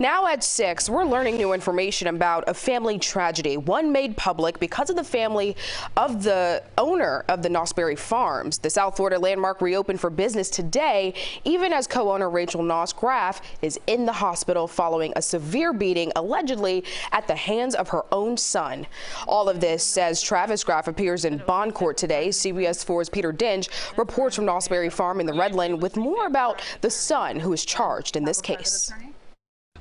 Now at 6, we're learning new information about a family tragedy, one made public because of the family of the owner of the Knaus Berry Farms. The South Florida landmark reopened for business today, even as co-owner Rachel Knaus Grafe is in the hospital following a severe beating, allegedly at the hands of her own son. All of this, says Travis Grafe, appears in bond court today. CBS 4's Peter Dinge reports from Knaus Berry Farm in the Redland with more about the son who is charged in this case.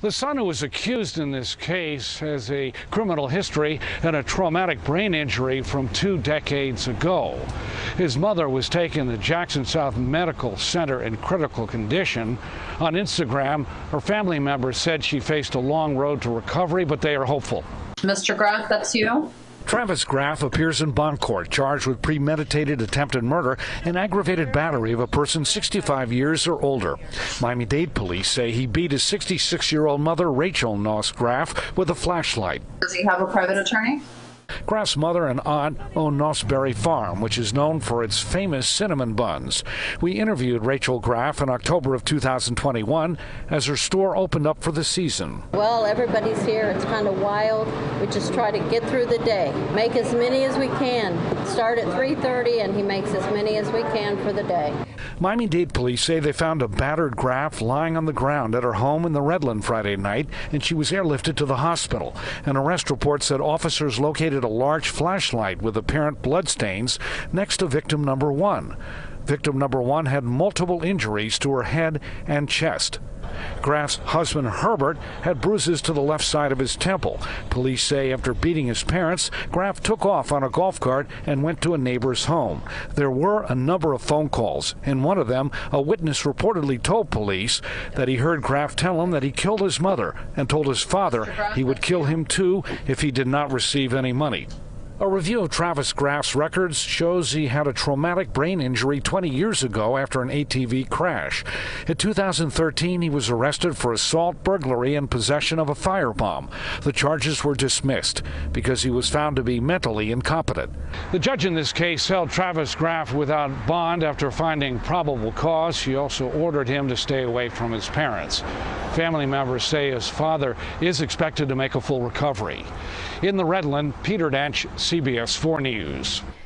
The son who was accused in this case has a criminal history and a traumatic brain injury from 2 decades ago. His mother was taken to Jackson South Medical Center in critical condition. On Instagram, her family members said she faced a long road to recovery, but they are hopeful. Mr. Grafe, that's you? Travis Grafe appears in bond court, charged with premeditated attempted murder and aggravated battery of a person 65 years or older. Miami-Dade police say he beat his 66-year-old mother, Rachel Knaus Grafe, with a flashlight. Does he have a private attorney? Grafe's mother and aunt own Knaus Berry Farm, which is known for its famous cinnamon buns. We interviewed Rachel Grafe in October of 2021 as her store opened up for the season. Well, everybody's here. It's kind of wild. We just try to get through the day, make as many as we can. Start at 3:30, and he makes as many as we can for the day. Miami-Dade police say they found a battered Grafe lying on the ground at her home in the Redland Friday night, and she was airlifted to the hospital. An arrest report said officers located a large flashlight with apparent bloodstains next to victim number 1. Victim number 1 had multiple injuries to her head and chest. Grafe's husband, Herbert, had bruises to the left side of his temple. Police say after beating his parents, Grafe took off on a golf cart and went to a neighbor's home. There were a number of phone calls. In one of them, a witness reportedly told police that he heard Grafe tell him that he killed his mother and told his father he would kill him too if he did not receive any money. A review of Travis Grafe's records shows he had a traumatic brain injury 20 years ago after an ATV crash. In 2013, he was arrested for assault, burglary, and possession of a firebomb. The charges were dismissed because he was found to be mentally incompetent. The judge in this case held Travis Grafe without bond after finding probable cause. She also ordered him to stay away from his parents. Family members say his father is expected to make a full recovery. In the Redland, Peter Dinge, CBS 4 News.